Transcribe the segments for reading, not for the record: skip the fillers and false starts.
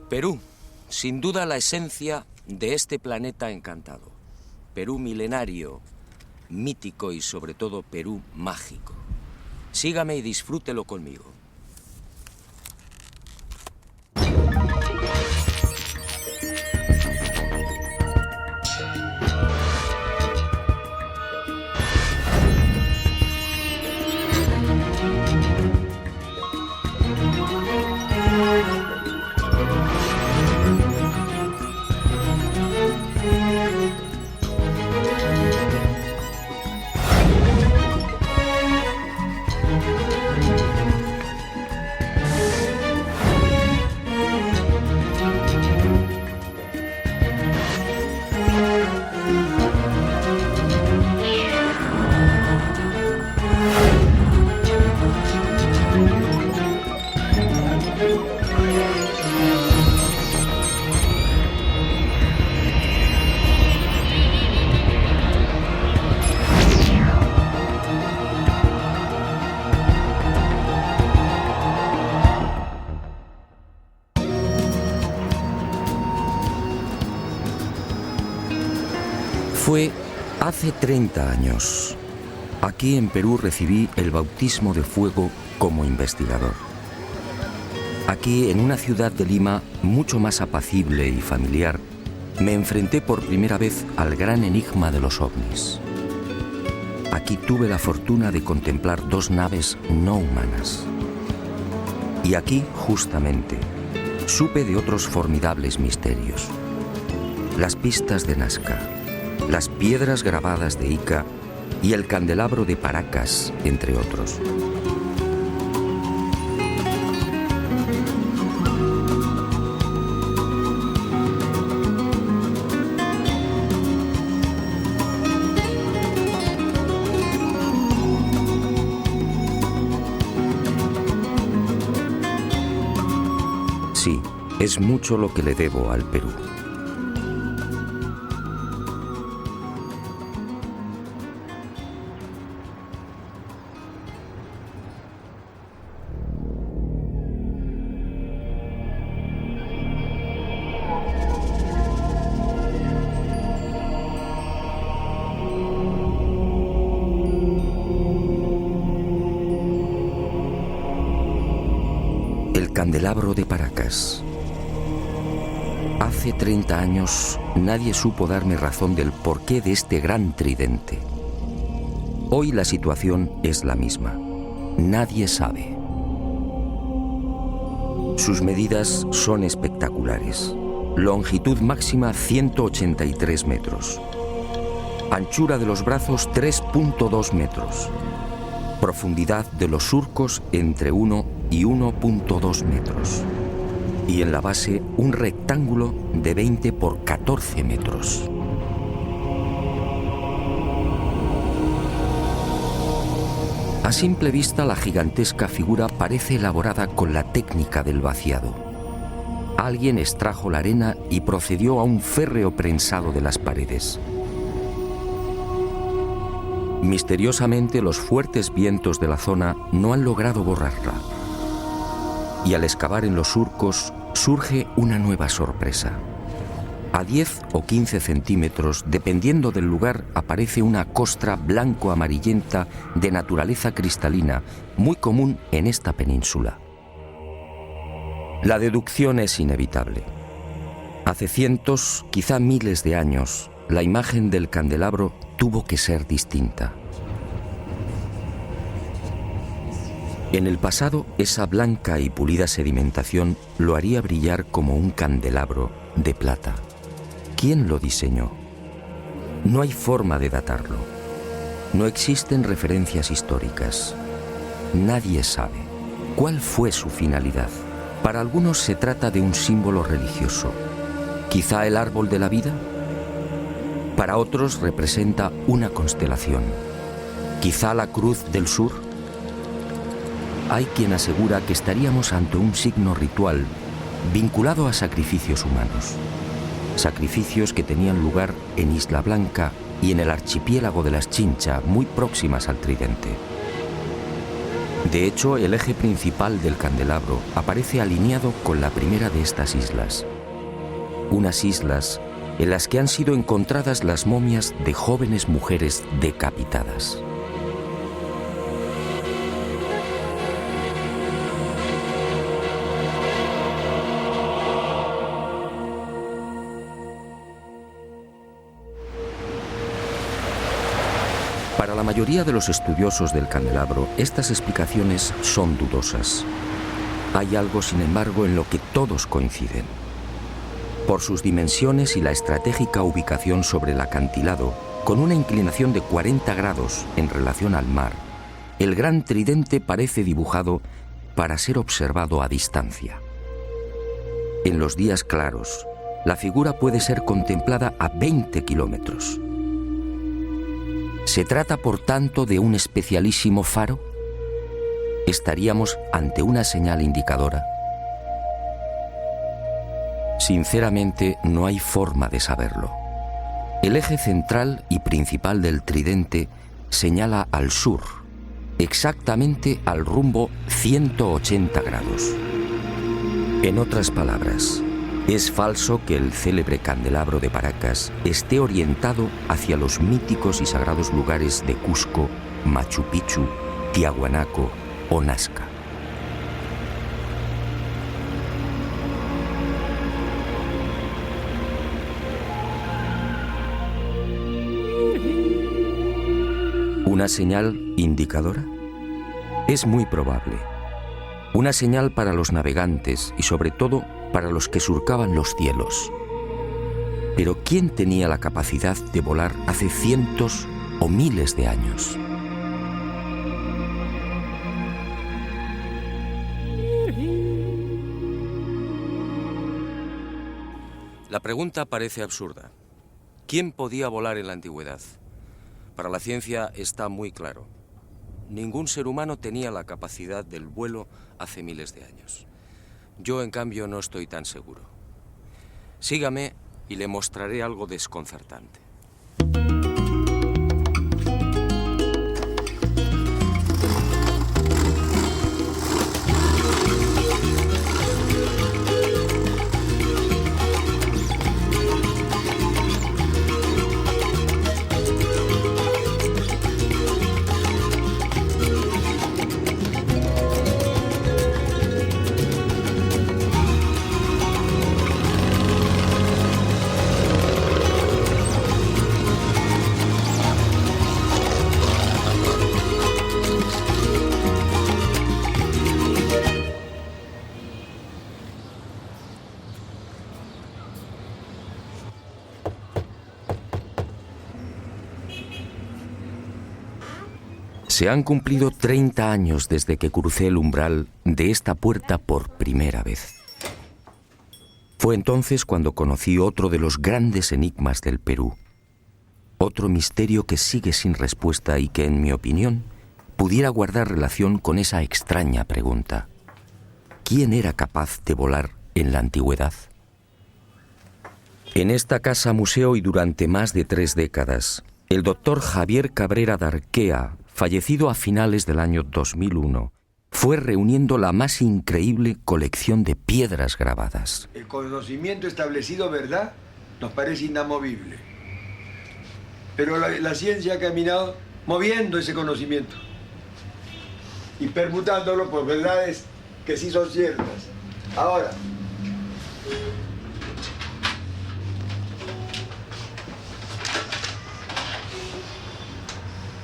Perú, sin duda la esencia de este planeta encantado. Perú milenario, mítico y sobre todo Perú mágico. Sígame y disfrútelo conmigo. Fue hace 30 años. Aquí en Perú recibí el bautismo de fuego como investigador. Aquí, en una ciudad de Lima mucho más apacible y familiar, me enfrenté por primera vez al gran enigma de los ovnis. Aquí tuve la fortuna de contemplar 2 naves no humanas. Y aquí, justamente, supe de otros formidables misterios. Las pistas de Nazca, las piedras grabadas de Ica y el candelabro de Paracas, entre otros. Sí, es mucho lo que le debo al Perú. Candelabro de Paracas. Hace 30 años nadie supo darme razón del porqué de este gran tridente. Hoy la situación es la misma. Nadie sabe. Sus medidas son espectaculares. Longitud máxima 183 metros. Anchura de los brazos 3.2 metros. Profundidad de los surcos entre 1 y 1.2 metros. Y en la base un rectángulo de 20 por 14 metros. A simple vista la gigantesca figura parece elaborada con la técnica del vaciado. Alguien extrajo la arena y procedió a un férreo prensado de las paredes. Misteriosamente, los fuertes vientos de la zona no han logrado borrarla. Y al excavar en los surcos, surge una nueva sorpresa. A 10 o 15 centímetros, dependiendo del lugar, aparece una costra blanco-amarillenta de naturaleza cristalina, muy común en esta península. La deducción es inevitable. Hace cientos, quizá miles de años, la imagen del candelabro tuvo que ser distinta. En el pasado, esa blanca y pulida sedimentación lo haría brillar como un candelabro de plata. ¿Quién lo diseñó? No hay forma de datarlo. No existen referencias históricas. Nadie sabe cuál fue su finalidad. Para algunos se trata de un símbolo religioso. ¿Quizá el árbol de la vida? Para otros representa una constelación. ¿Quizá la cruz del sur? Hay quien asegura que estaríamos ante un signo ritual vinculado a sacrificios humanos. Sacrificios que tenían lugar en Isla Blanca y en el archipiélago de las Chincha, muy próximas al tridente. De hecho, el eje principal del candelabro aparece alineado con la primera de estas islas. Unas islas en las que han sido encontradas las momias de jóvenes mujeres decapitadas. Para la mayoría de los estudiosos del candelabro, estas explicaciones son dudosas. Hay algo, sin embargo, en lo que todos coinciden. Por sus dimensiones y la estratégica ubicación sobre el acantilado, con una inclinación de 40 grados en relación al mar, el gran tridente parece dibujado para ser observado a distancia. En los días claros, la figura puede ser contemplada a 20 kilómetros. ¿Se trata, por tanto, de un especialísimo faro? ¿Estaríamos ante una señal indicadora? Sinceramente, no hay forma de saberlo. El eje central y principal del tridente señala al sur, exactamente al rumbo 180 grados. En otras palabras, es falso que el célebre candelabro de Paracas esté orientado hacia los míticos y sagrados lugares de Cusco, Machu Picchu, Tiahuanaco o Nazca. ¿Una señal indicadora? Es muy probable. Una señal para los navegantes y sobre todo para los que surcaban los cielos. Pero ¿quién tenía la capacidad de volar hace cientos o miles de años? La pregunta parece absurda. ¿Quién podía volar en la antigüedad? Para la ciencia está muy claro. Ningún ser humano tenía la capacidad del vuelo hace miles de años. Yo, en cambio, no estoy tan seguro. Sígame y le mostraré algo desconcertante. Se han cumplido 30 años desde que crucé el umbral de esta puerta por primera vez. Fue entonces cuando conocí otro de los grandes enigmas del Perú. Otro misterio que sigue sin respuesta y que, en mi opinión, pudiera guardar relación con esa extraña pregunta. ¿Quién era capaz de volar en la antigüedad? En esta casa museo y durante más de 3 décadas, el doctor Javier Cabrera Darquea, fallecido a finales del año 2001, fue reuniendo la más increíble colección de piedras grabadas. El conocimiento establecido, ¿verdad?, nos parece inamovible. Pero la ciencia ha caminado moviendo ese conocimiento y permutándolo por verdades que sí son ciertas. Ahora,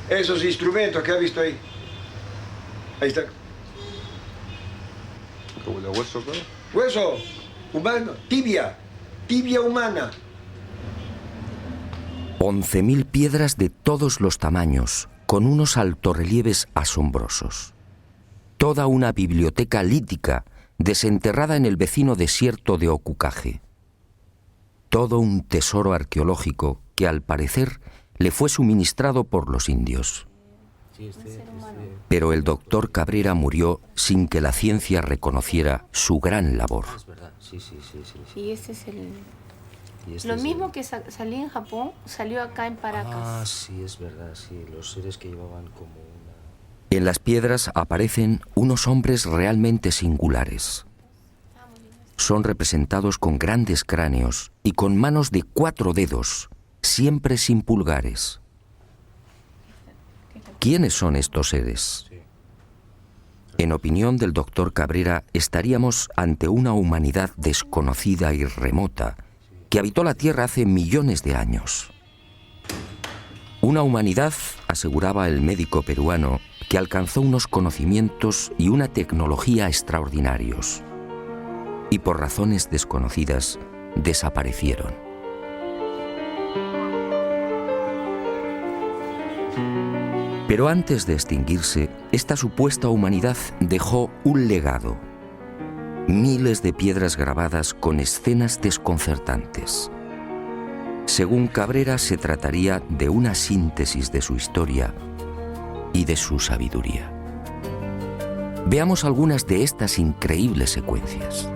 esos instrumentos que ha visto ahí. Ahí está. ¿Como el hueso, claro? Hueso humano, tibia humana. 11.000 piedras de todos los tamaños, con unos altorrelieves asombrosos. Toda una biblioteca lítica desenterrada en el vecino desierto de Ocucaje. Todo un tesoro arqueológico que, al parecer, le fue suministrado por los indios. Pero el doctor Cabrera murió sin que la ciencia reconociera su gran labor. Es verdad, sí. Y este es el... Lo mismo que salió en Japón, salió acá en Paracas. Ah, sí, es verdad, sí. Los seres que llevaban como una... En las piedras aparecen unos hombres realmente singulares. Son representados con grandes cráneos y con manos de 4 dedos, siempre sin pulgares. ¿Quiénes son estos seres? En opinión del doctor Cabrera, estaríamos ante una humanidad desconocida y remota que habitó la Tierra hace millones de años. Una humanidad, aseguraba el médico peruano, que alcanzó unos conocimientos y una tecnología extraordinarios. Y por razones desconocidas, desaparecieron. Pero antes de extinguirse, esta supuesta humanidad dejó un legado. Miles de piedras grabadas con escenas desconcertantes. Según Cabrera, se trataría de una síntesis de su historia y de su sabiduría. Veamos algunas de estas increíbles secuencias.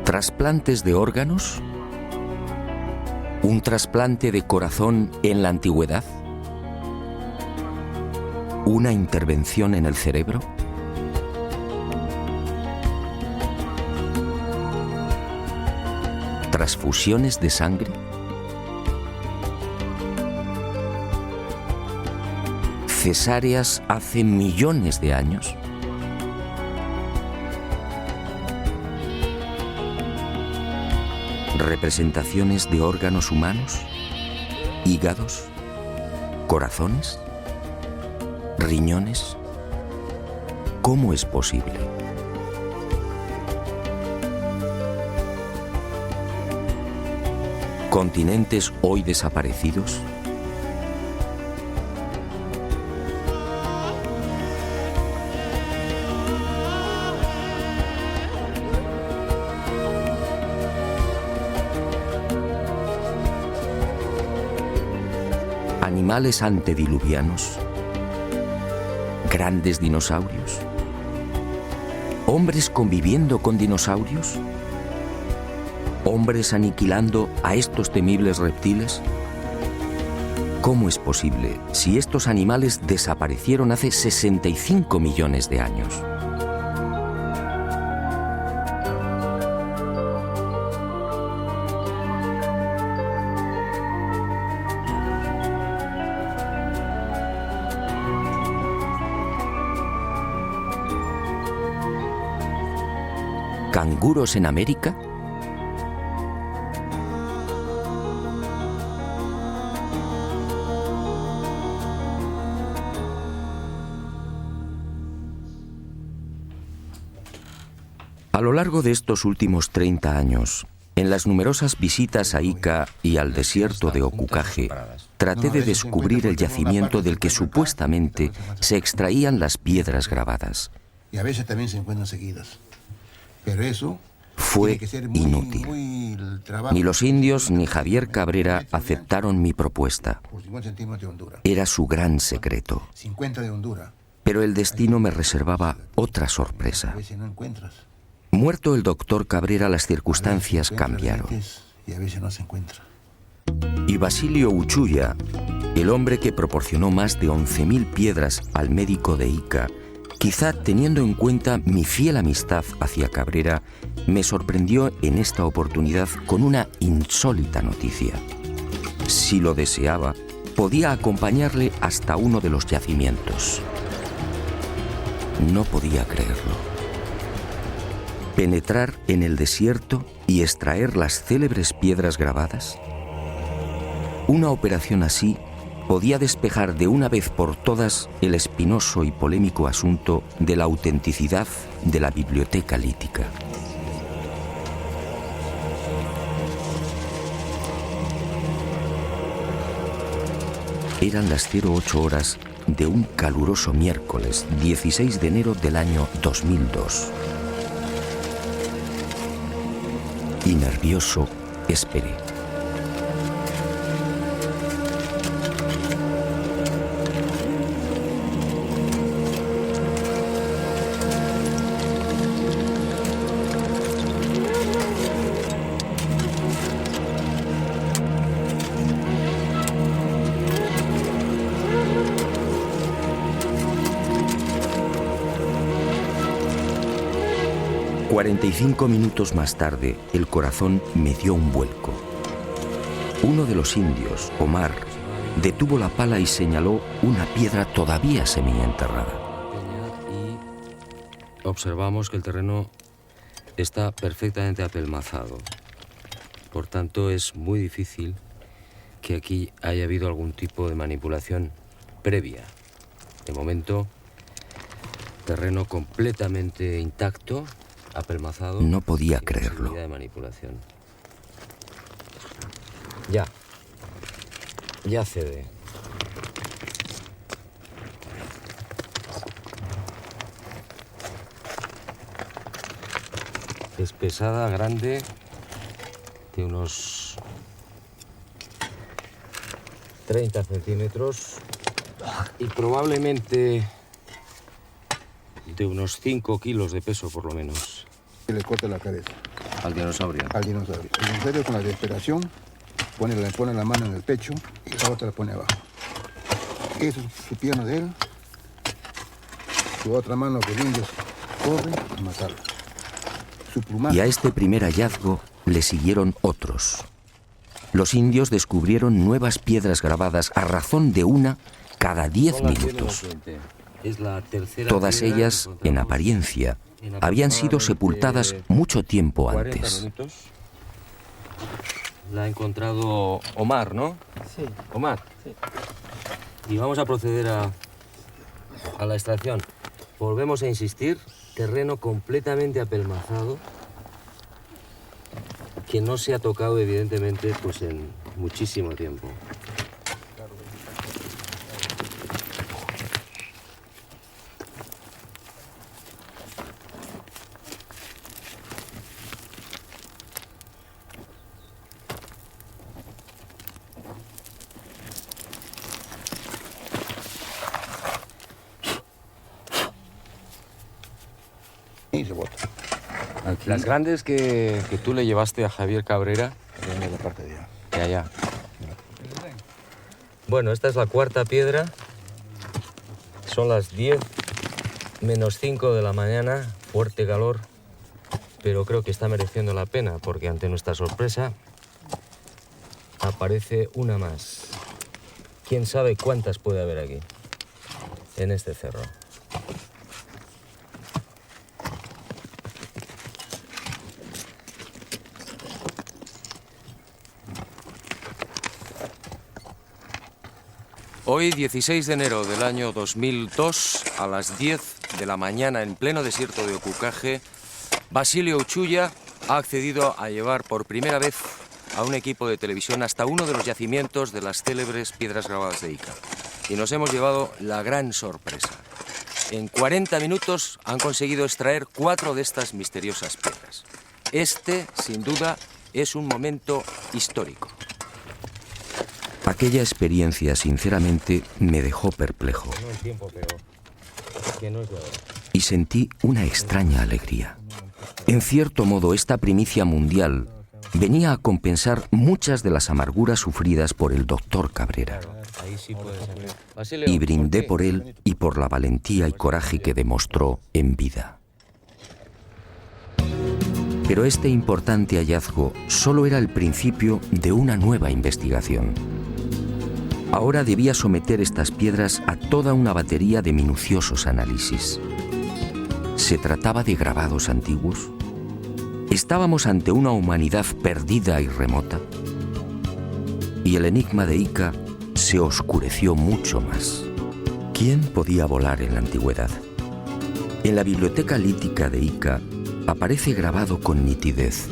Trasplantes de órganos. ¿Un trasplante de corazón en la antigüedad? ¿Una intervención en el cerebro? ¿Transfusiones de sangre? ¿Cesáreas hace millones de años? ¿Representaciones de órganos humanos? ¿Hígados? ¿Corazones? ¿Riñones? ¿Cómo es posible? ¿Continentes hoy desaparecidos? ¿Animales antediluvianos? ¿Grandes dinosaurios? ¿Hombres conviviendo con dinosaurios? ¿Hombres aniquilando a estos temibles reptiles? ¿Cómo es posible si estos animales desaparecieron hace 65 millones de años? ¿Canguros en América? A lo largo de estos últimos 30 años, en las numerosas visitas a Ica y al desierto de Ocucaje, traté de descubrir el yacimiento del que supuestamente se extraían las piedras grabadas. Y a veces también se encuentran seguidas. Pero eso fue inútil. Ni los indios ni Javier Cabrera aceptaron mi propuesta. Era su gran secreto. Pero el destino me reservaba otra sorpresa. Muerto el doctor Cabrera, las circunstancias cambiaron. Y Basilio Uchuya, el hombre que proporcionó más de 11.000 piedras al médico de Ica, quizá teniendo en cuenta mi fiel amistad hacia Cabrera, me sorprendió en esta oportunidad con una insólita noticia. Si lo deseaba, podía acompañarle hasta uno de los yacimientos. No podía creerlo. ¿Penetrar en el desierto y extraer las célebres piedras grabadas? Una operación así podía despejar de una vez por todas el espinoso y polémico asunto de la autenticidad de la biblioteca lítica. Eran las 08 horas de un caluroso miércoles 16 de enero del año 2002. Y nervioso, esperé. 45 minutos más tarde, el corazón me dio un vuelco. Uno de los indios, Omar, detuvo la pala y señaló una piedra todavía semienterrada. Y observamos que el terreno está perfectamente apelmazado. Por tanto, es muy difícil que aquí haya habido algún tipo de manipulación previa. De momento, terreno completamente intacto, apelmazado. No podía sin creerlo. posibilidad de manipulación. Ya cede. Es pesada, grande, de unos 30 centímetros y probablemente de unos 5 kilos de peso por lo menos. Y le corta la cabeza Al dinosaurio. al dinosaurio. El dinosaurio con la desesperación pone la mano en el pecho y la otra la pone abajo. Eso es su pierna de él. Su otra mano que el indio corre a matarlo. Su plumaje. Y a este primer hallazgo le siguieron otros. Los indios descubrieron nuevas piedras grabadas a razón de una cada 10 minutos. Es la tercera Todas piedra ellas, que en encontramos apariencia, en habían sido aproximadamente sepultadas mucho tiempo 40 antes. minutos. La ha encontrado Omar, ¿no? Sí. Omar. Sí. Y vamos a proceder a la extracción. Volvemos a insistir, terreno completamente apelmazado, que no se ha tocado evidentemente pues en muchísimo tiempo. Y se bota. Las grandes que tú le llevaste a Javier Cabrera, En la parte de allá. de allá. Bueno, esta es la cuarta piedra. Son las 10 menos 5 de la mañana, fuerte calor, pero creo que está mereciendo la pena porque ante nuestra sorpresa aparece una más. ¿Quién sabe cuántas puede haber aquí, en este cerro? Hoy, 16 de enero del año 2002, a las 10 de la mañana, en pleno desierto de Ocucaje, Basilio Uchuya ha accedido a llevar por primera vez a un equipo de televisión hasta uno de los yacimientos de las célebres piedras grabadas de Ica. Y nos hemos llevado la gran sorpresa. En 40 minutos han conseguido extraer 4 de estas misteriosas piedras. Este, sin duda, es un momento histórico. Aquella experiencia, sinceramente, me dejó perplejo No el tiempo, pero que no es de ahora. y sentí una extraña alegría. En cierto modo, esta primicia mundial venía a compensar muchas de las amarguras sufridas por el doctor Cabrera. Ahí sí puede ser. Basilio, Y brindé ¿por por él y por la valentía y coraje que demostró en vida. Pero este importante hallazgo solo era el principio de una nueva investigación. Ahora debía someter estas piedras a toda una batería de minuciosos análisis. ¿Se trataba de grabados antiguos? ¿Estábamos ante una humanidad perdida y remota? Y el enigma de Ica se oscureció mucho más. ¿Quién podía volar en la antigüedad? En la biblioteca lítica de Ica aparece grabado con nitidez: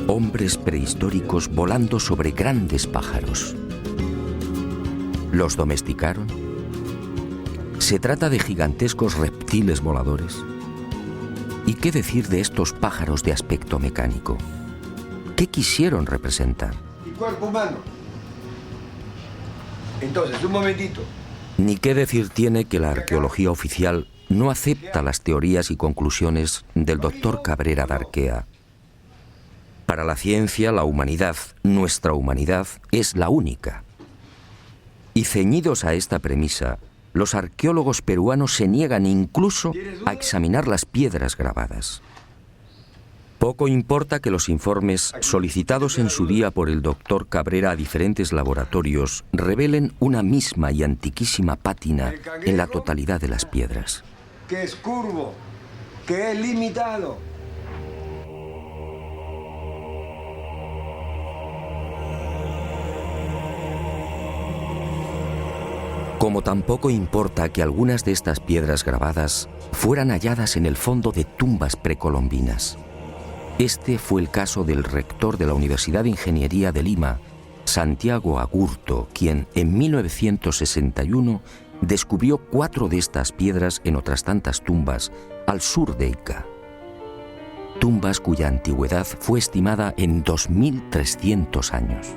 hombres prehistóricos volando sobre grandes pájaros. ¿Los domesticaron? ¿Se trata de gigantescos reptiles voladores? ¿Y qué decir de estos pájaros de aspecto mecánico? ¿Qué quisieron representar? Y cuerpo humano. Entonces, un momentito. Ni qué decir tiene que la arqueología oficial no acepta las teorías y conclusiones del doctor Cabrera de Arquea. Para la ciencia, la humanidad, nuestra humanidad, es la única. Y ceñidos a esta premisa, Los arqueólogos peruanos se niegan incluso a examinar las piedras grabadas. Poco importa que los informes solicitados en su día por el doctor Cabrera a diferentes laboratorios revelen una misma y antiquísima pátina en la totalidad de las piedras. Que es curvo, que es limitado. Como tampoco importa que algunas de estas piedras grabadas fueran halladas en el fondo de tumbas precolombinas. Este fue el caso del rector de la Universidad de Ingeniería de Lima, Santiago Agurto, quien en 1961 descubrió 4 de estas piedras en otras tantas tumbas al sur de Ica. Tumbas cuya antigüedad fue estimada en 2.300 años.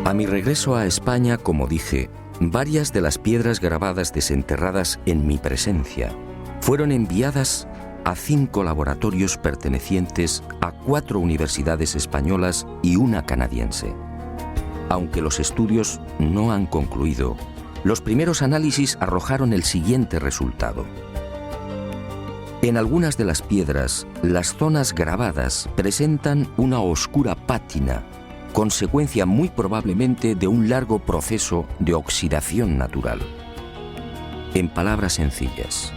A mi regreso a España, como dije, varias de las piedras grabadas desenterradas en mi presencia fueron enviadas a 5 laboratorios pertenecientes a 4 universidades españolas y una canadiense. Aunque los estudios no han concluido, los primeros análisis arrojaron el siguiente resultado. En algunas de las piedras, las zonas grabadas presentan una oscura pátina, consecuencia muy probablemente de un largo proceso de oxidación natural. En palabras sencillas,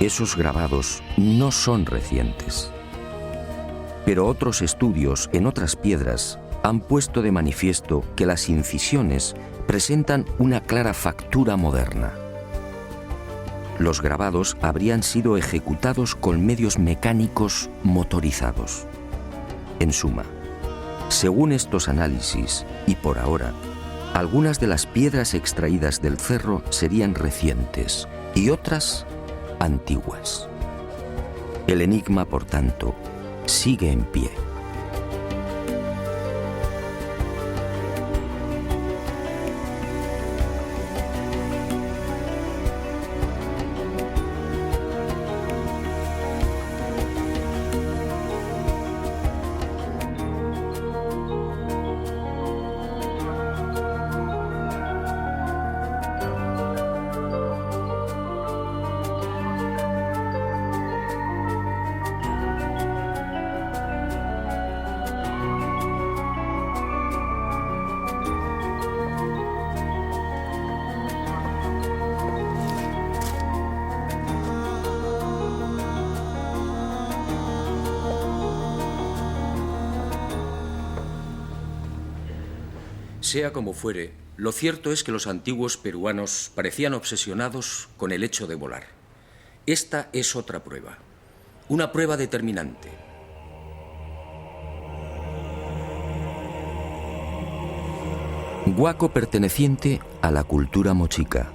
esos grabados no son recientes. Pero otros estudios en otras piedras han puesto de manifiesto que las incisiones presentan una clara factura moderna. Los grabados habrían sido ejecutados con medios mecánicos motorizados. En suma, según estos análisis, y por ahora, algunas de las piedras extraídas del cerro serían recientes y otras antiguas. El enigma, por tanto, sigue en pie. Sea como fuere, lo cierto es que los antiguos peruanos parecían obsesionados con el hecho de volar. Esta es otra prueba, una prueba determinante. Guaco perteneciente a la cultura mochica,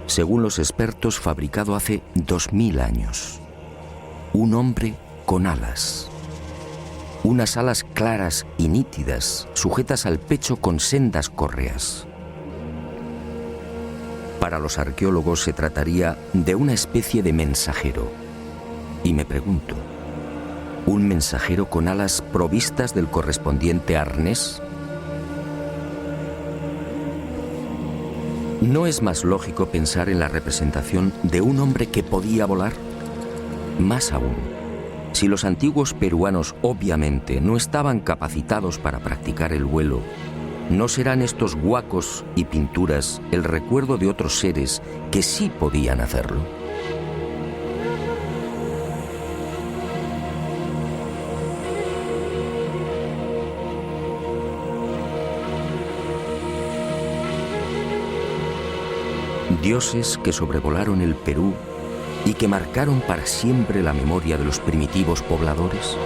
según los expertos fabricado hace 2000 años. Un hombre con alas. Unas alas claras y nítidas, sujetas al pecho con sendas correas. Para los arqueólogos se trataría de una especie de mensajero. Y me pregunto, ¿un mensajero con alas provistas del correspondiente arnés? ¿No es más lógico pensar en la representación de un hombre que podía volar? Más aún, si los antiguos peruanos obviamente no estaban capacitados para practicar el vuelo, ¿no serán estos guacos y pinturas el recuerdo de otros seres que sí podían hacerlo? Dioses que sobrevolaron el Perú y que marcaron para siempre la memoria de los primitivos pobladores.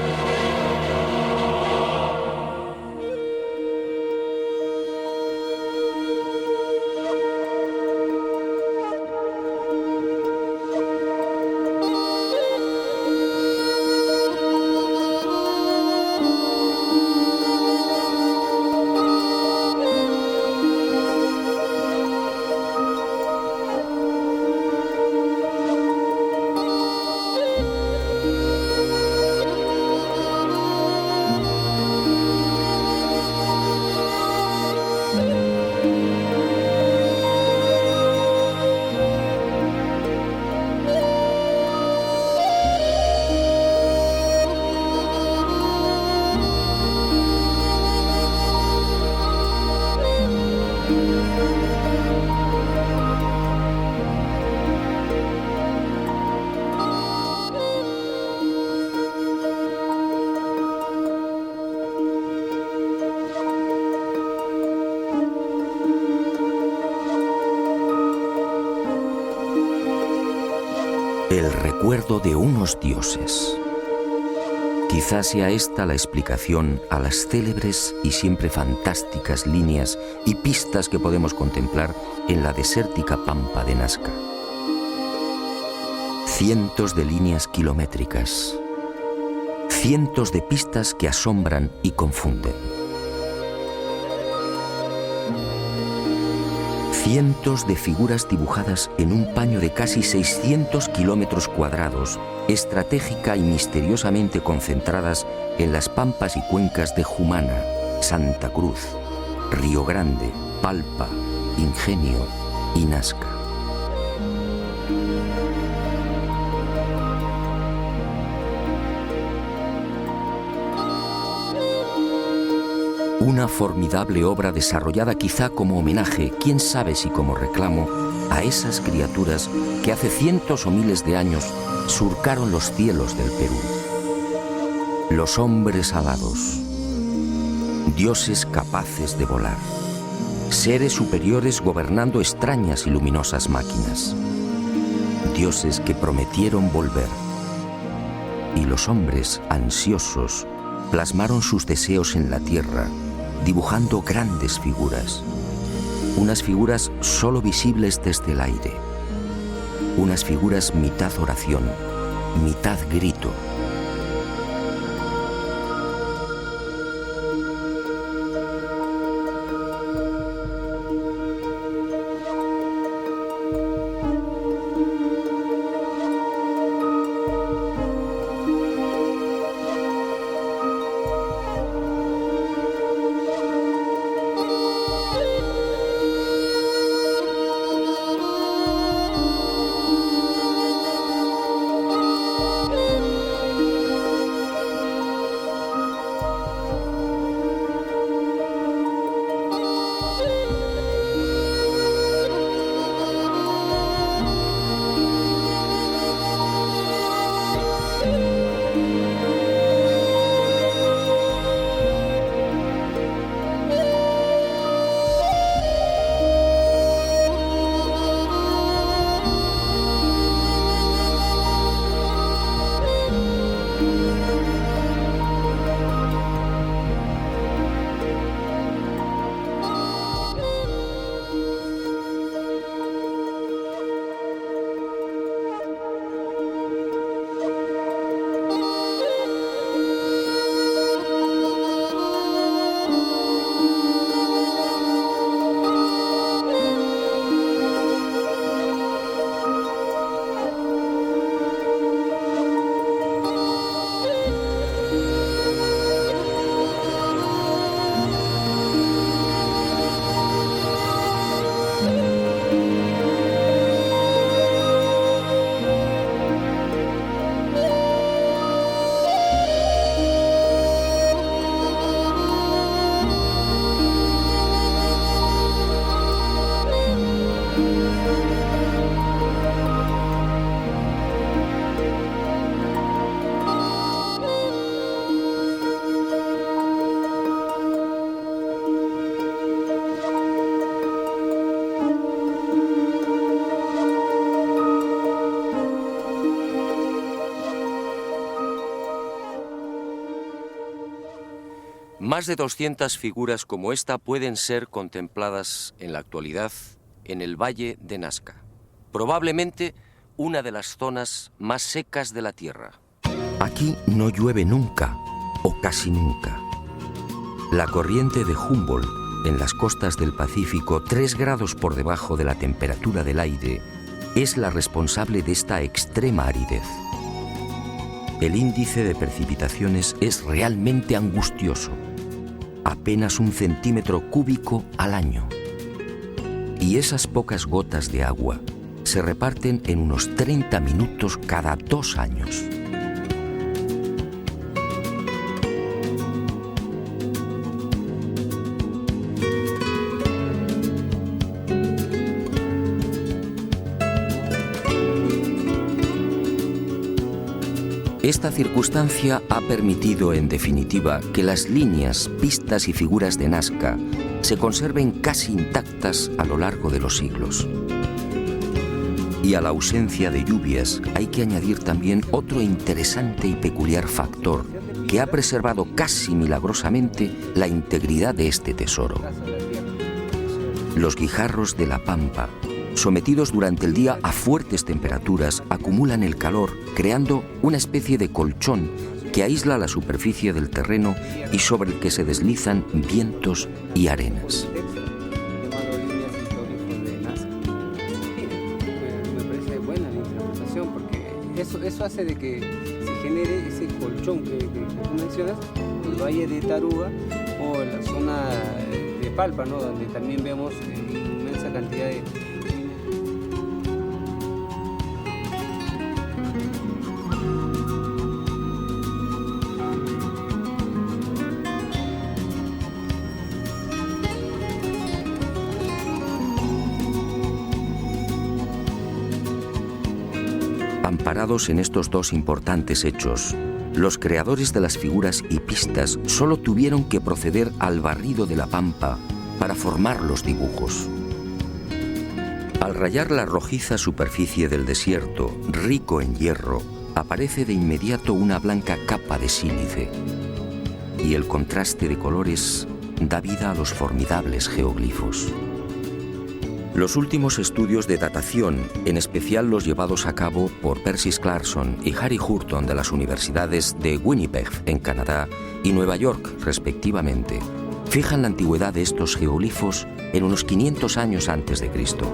El recuerdo de unos dioses. Quizás sea esta la explicación a las célebres y siempre fantásticas líneas y pistas que podemos contemplar en la desértica pampa de Nazca. Cientos de líneas kilométricas, cientos de pistas que asombran y confunden. Cientos de figuras dibujadas en un paño de casi 600 kilómetros cuadrados, estratégica y misteriosamente concentradas en las pampas y cuencas de Jumana, Santa Cruz, Río Grande, Palpa, Ingenio y Nazca. Una formidable obra desarrollada quizá como homenaje, quién sabe si como reclamo, a esas criaturas que hace cientos o miles de años surcaron los cielos del Perú. Los hombres alados, dioses capaces de volar, seres superiores gobernando extrañas y luminosas máquinas, dioses que prometieron volver. Y los hombres ansiosos plasmaron sus deseos en la tierra, dibujando grandes figuras, unas figuras solo visibles desde el aire, unas figuras mitad oración, mitad grito. Más de 200 figuras como esta pueden ser contempladas en la actualidad en el Valle de Nazca, probablemente una de las zonas más secas de la Tierra. Aquí no llueve nunca, o casi nunca. La corriente de Humboldt en las costas del Pacífico, 3 grados por debajo de la temperatura del aire, es la responsable de esta extrema aridez. El índice de precipitaciones es realmente angustioso, apenas 1 centímetro cúbico al año. Y esas pocas gotas de agua se reparten en unos 30 minutos cada 2 años. Esta circunstancia ha permitido, en definitiva, que las líneas, pistas y figuras de Nazca se conserven casi intactas a lo largo de los siglos. Y a la ausencia de lluvias hay que añadir también otro interesante y peculiar factor que ha preservado casi milagrosamente la integridad de este tesoro. Los guijarros de la pampa, sometidos durante el día a fuertes temperaturas, acumulan el calor, creando una especie de colchón que aísla la superficie del terreno y sobre el que se deslizan vientos y arenas. Me parece buena la interpretación porque eso hace de que se genere ese colchón que tú mencionas, el Valle de Taruga o la zona de Palpa, ¿no? Donde también vemos inmensa cantidad de... Amparados en estos dos importantes hechos, los creadores de las figuras y pistas solo tuvieron que proceder al barrido de la pampa para formar los dibujos. Al rayar la rojiza superficie del desierto, rico en hierro, aparece de inmediato una blanca capa de sílice, y el contraste de colores da vida a los formidables geoglifos. Los últimos estudios de datación, en especial los llevados a cabo por Percy Clarkson y Harry Hurton de las universidades de Winnipeg, en Canadá, y Nueva York, respectivamente, fijan la antigüedad de estos geoglifos en unos 500 años antes de Cristo.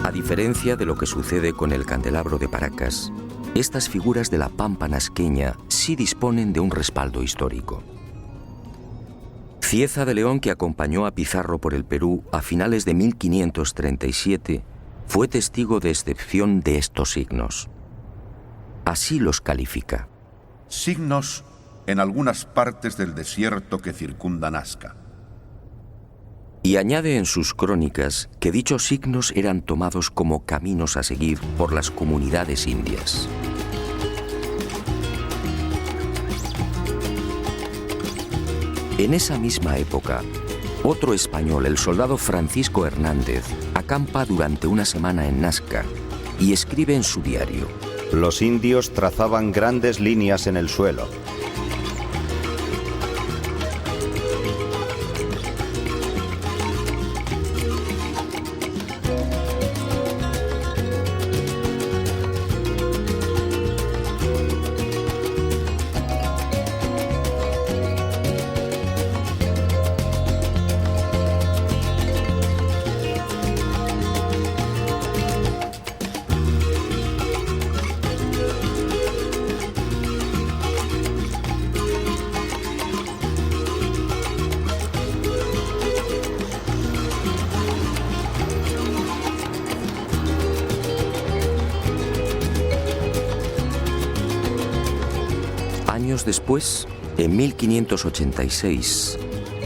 A diferencia de lo que sucede con el candelabro de Paracas, estas figuras de la pampa nazqueña sí disponen de un respaldo histórico. Cieza de León, que acompañó a Pizarro por el Perú a finales de 1537, fue testigo de excepción de estos signos. Así los califica. Signos en algunas partes del desierto que circunda Nazca. Y añade en sus crónicas que dichos signos eran tomados como caminos a seguir por las comunidades indias. En esa misma época, otro español, el soldado Francisco Hernández, acampa durante una semana en Nazca y escribe en su diario: Los indios trazaban grandes líneas en el suelo. Años después, en 1586,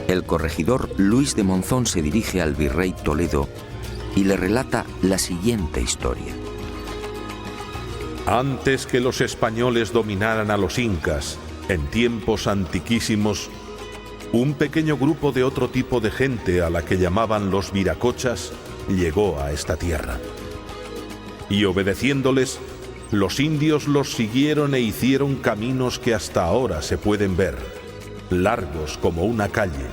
el corregidor Luis de Monzón se dirige al virrey Toledo y le relata la siguiente historia. Antes que los españoles dominaran a los incas, en tiempos antiquísimos, un pequeño grupo de otro tipo de gente a la que llamaban los viracochas llegó a esta tierra. Y obedeciéndoles, los indios los siguieron e hicieron caminos que hasta ahora se pueden ver, largos como una calle,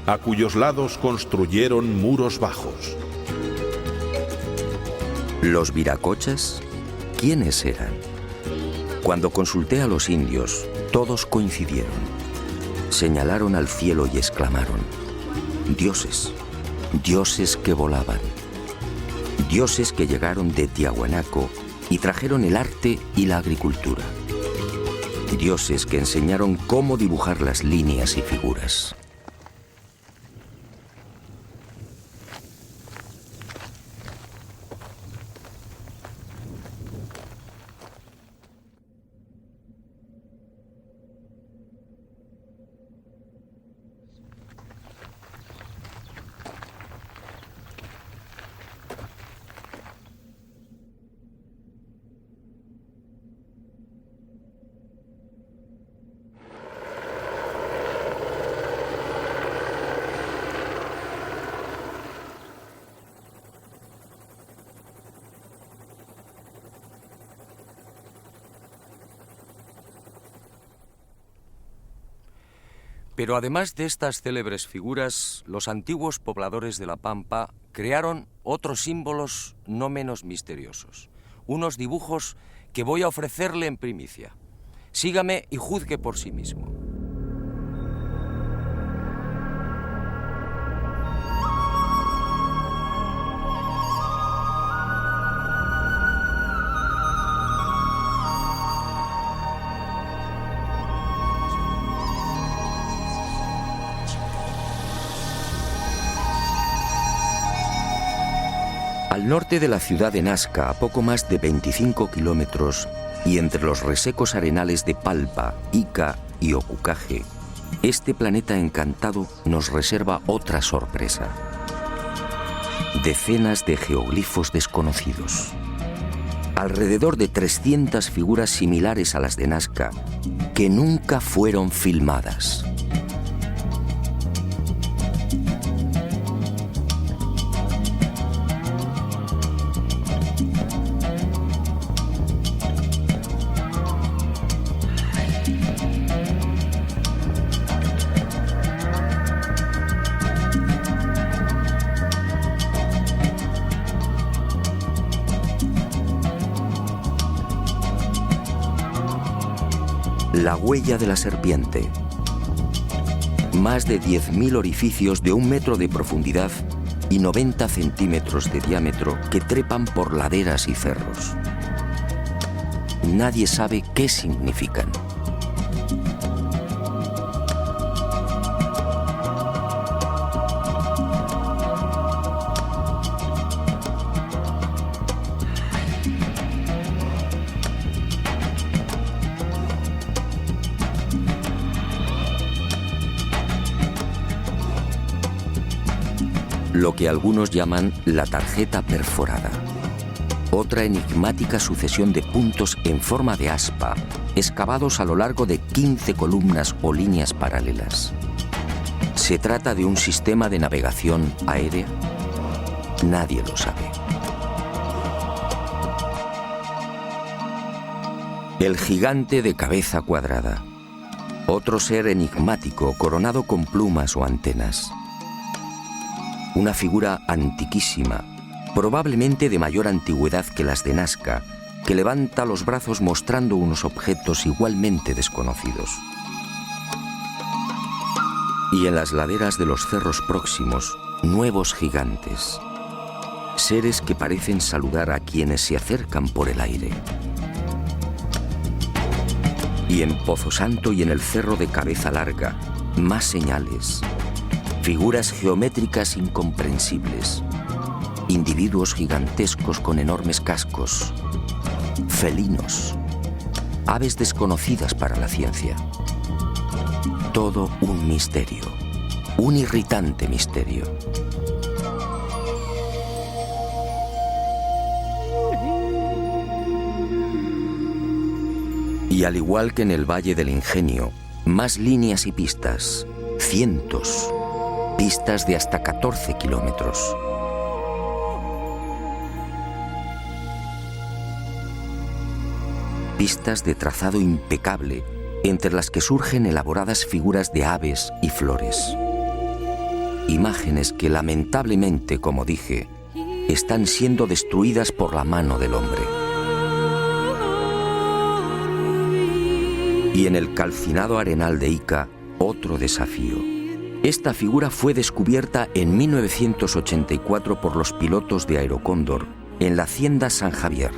a cuyos lados construyeron muros bajos. ¿Los viracochas? ¿Quiénes eran? Cuando consulté a los indios, todos coincidieron. Señalaron al cielo y exclamaron: dioses, dioses que volaban, dioses que llegaron de Tiahuanaco y trajeron el arte y la agricultura, dioses que enseñaron cómo dibujar las líneas y figuras. Pero además de estas célebres figuras, los antiguos pobladores de La Pampa crearon otros símbolos no menos misteriosos. Unos dibujos que voy a ofrecerle en primicia. Sígame y juzgue por sí mismo. Al norte de la ciudad de Nazca, a poco más de 25 kilómetros, y entre los resecos arenales de Palpa, Ica y Ocucaje, este planeta encantado nos reserva otra sorpresa. Decenas de geoglifos desconocidos. Alrededor de 300 figuras similares a las de Nazca, que nunca fueron filmadas. La huella de la serpiente. Más de 10.000 orificios de 1 metro de profundidad y 90 centímetros de diámetro que trepan por laderas y cerros. Nadie sabe qué significan. Lo que algunos llaman la tarjeta perforada. Otra enigmática sucesión de puntos en forma de aspa, excavados a lo largo de 15 columnas o líneas paralelas. ¿Se trata de un sistema de navegación aérea? Nadie lo sabe. El gigante de cabeza cuadrada. Otro ser enigmático coronado con plumas o antenas. Una figura antiquísima, probablemente de mayor antigüedad que las de Nazca, que levanta los brazos mostrando unos objetos igualmente desconocidos. Y en las laderas de los cerros próximos, nuevos gigantes, seres que parecen saludar a quienes se acercan por el aire. Y en Pozo Santo y en el cerro de Cabeza Larga, más señales. Figuras geométricas incomprensibles, individuos gigantescos con enormes cascos, felinos, aves desconocidas para la ciencia. Todo un misterio, un irritante misterio. Y al igual que en el Valle del Ingenio, más líneas y pistas, cientos. Pistas de hasta 14 kilómetros. Pistas de trazado impecable, entre las que surgen elaboradas figuras de aves y flores. Imágenes que lamentablemente, como dije, están siendo destruidas por la mano del hombre. Y en el calcinado arenal de Ica, otro desafío. Esta figura fue descubierta en 1984 por los pilotos de Aerocóndor en la hacienda San Javier.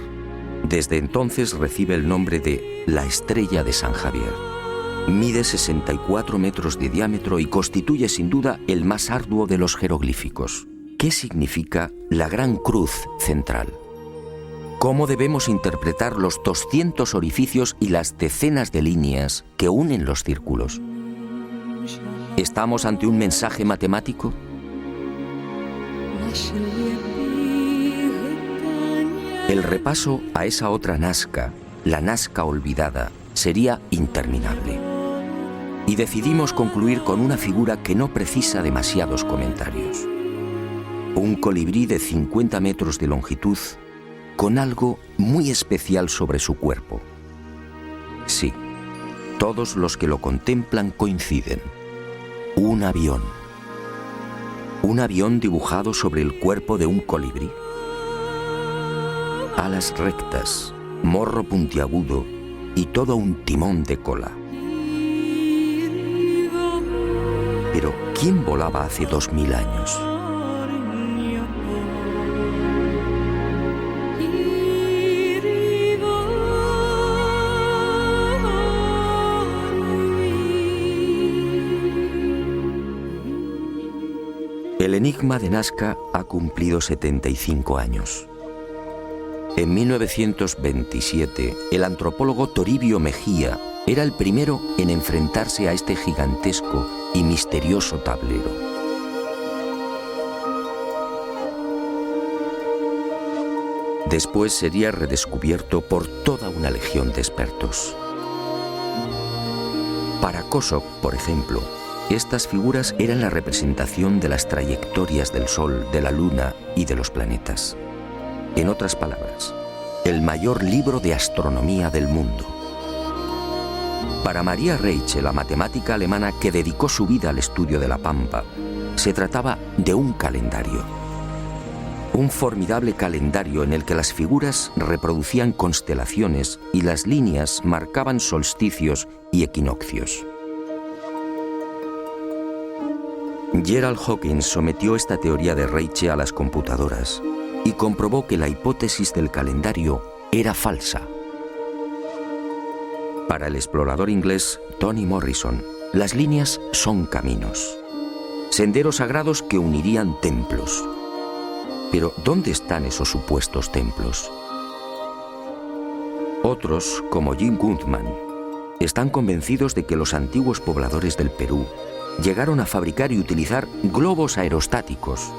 Desde entonces recibe el nombre de la Estrella de San Javier. Mide 64 metros de diámetro y constituye sin duda el más arduo de los jeroglíficos. ¿Qué significa la gran cruz central? ¿Cómo debemos interpretar los 200 orificios y las decenas de líneas que unen los círculos? ¿Estamos ante un mensaje matemático? El repaso a esa otra Nazca, la Nazca olvidada, sería interminable. Y decidimos concluir con una figura que no precisa demasiados comentarios. Un colibrí de 50 metros de longitud, con algo muy especial sobre su cuerpo. Sí, todos los que lo contemplan coinciden. Un avión. Un avión dibujado sobre el cuerpo de un colibrí. Alas rectas, morro puntiagudo y todo un timón de cola. Pero, ¿quién volaba hace 2000 años? El enigma de Nazca ha cumplido 75 años. En 1927, el antropólogo Toribio Mejía era el primero en enfrentarse a este gigantesco y misterioso tablero. Después sería redescubierto por toda una legión de expertos. Para Kosok, por ejemplo, estas figuras eran la representación de las trayectorias del Sol, de la Luna y de los planetas. En otras palabras, el mayor libro de astronomía del mundo. Para Maria Reiche, la matemática alemana que dedicó su vida al estudio de la Pampa, se trataba de un calendario. Un formidable calendario en el que las figuras reproducían constelaciones y las líneas marcaban solsticios y equinoccios. Gerald Hawkins sometió esta teoría de Reiche a las computadoras y comprobó que la hipótesis del calendario era falsa. Para el explorador inglés Tony Morrison, las líneas son caminos, senderos sagrados que unirían templos. Pero, ¿dónde están esos supuestos templos? Otros, como Jim Gutman, están convencidos de que los antiguos pobladores del Perú llegaron a fabricar y utilizar globos aerostáticos.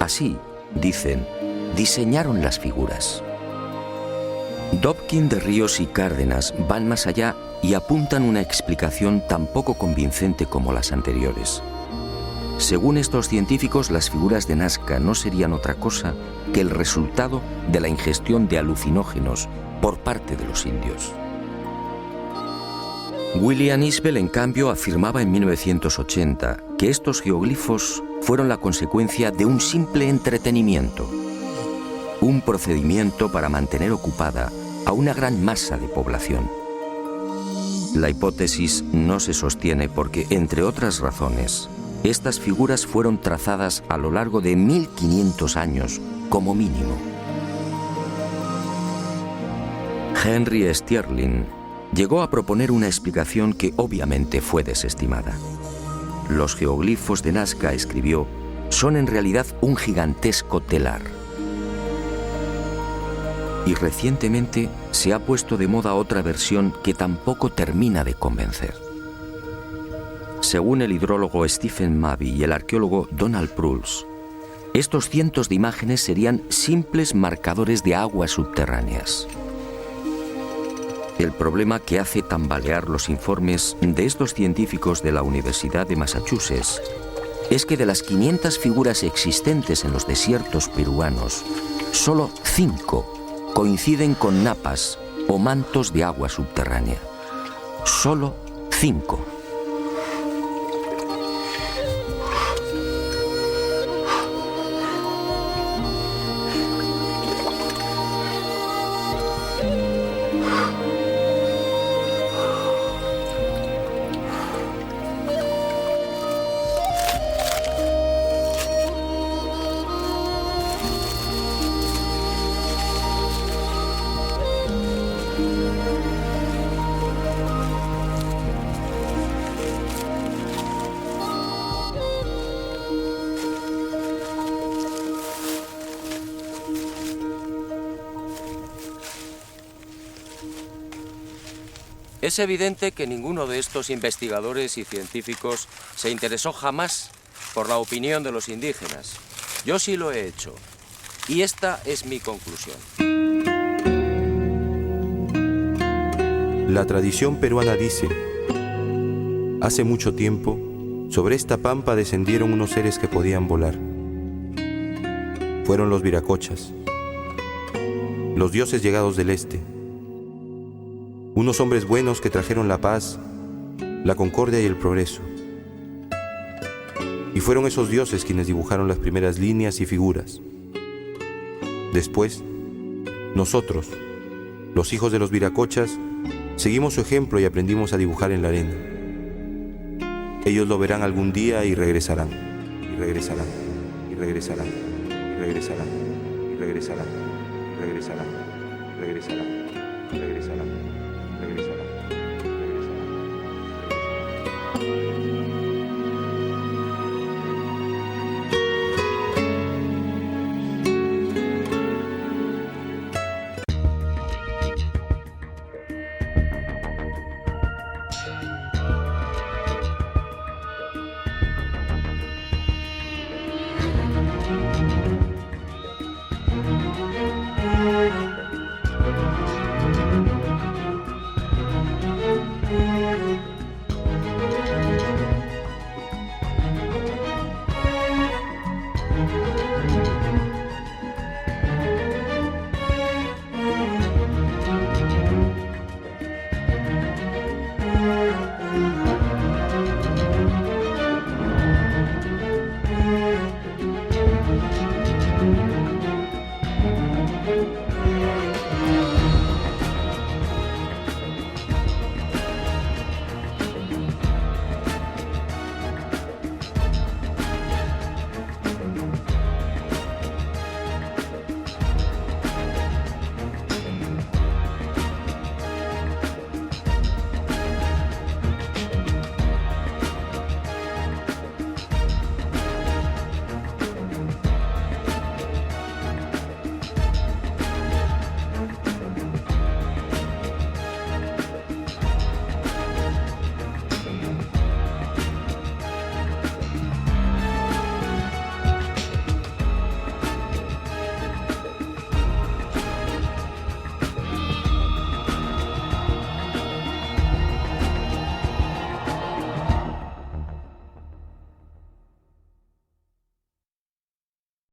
Así, dicen, diseñaron las figuras. Dobkin, de Ríos y Cárdenas van más allá y apuntan una explicación tan poco convincente como las anteriores. Según estos científicos, las figuras de Nazca no serían otra cosa que el resultado de la ingestión de alucinógenos por parte de los indios. William Isbell, en cambio, afirmaba en 1980 que estos geoglifos fueron la consecuencia de un simple entretenimiento, un procedimiento para mantener ocupada a una gran masa de población. La hipótesis no se sostiene porque, entre otras razones, estas figuras fueron trazadas a lo largo de 1500 años como mínimo. Henry Sterling llegó a proponer una explicación que obviamente fue desestimada. Los geoglifos de Nazca, escribió, son en realidad un gigantesco telar. Y recientemente se ha puesto de moda otra versión que tampoco termina de convencer. Según el hidrólogo Stephen Mabey y el arqueólogo Donald Prulls, estos cientos de imágenes serían simples marcadores de aguas subterráneas. El problema que hace tambalear los informes de estos científicos de la Universidad de Massachusetts es que de las 500 figuras existentes en los desiertos peruanos, solo 5 coinciden con napas o mantos de agua subterránea. Solo 5. Es evidente que ninguno de estos investigadores y científicos se interesó jamás por la opinión de los indígenas. Yo sí lo he hecho. Y esta es mi conclusión. La tradición peruana dice: hace mucho tiempo, sobre esta pampa descendieron unos seres que podían volar. Fueron los viracochas, los dioses llegados del este. Unos hombres buenos que trajeron la paz, la concordia y el progreso. Y fueron esos dioses quienes dibujaron las primeras líneas y figuras. Después, nosotros, los hijos de los viracochas, seguimos su ejemplo y aprendimos a dibujar en la arena. Ellos lo verán algún día y regresarán, y regresarán, y regresarán, y regresarán, y regresarán, y regresarán, y regresarán, y regresarán.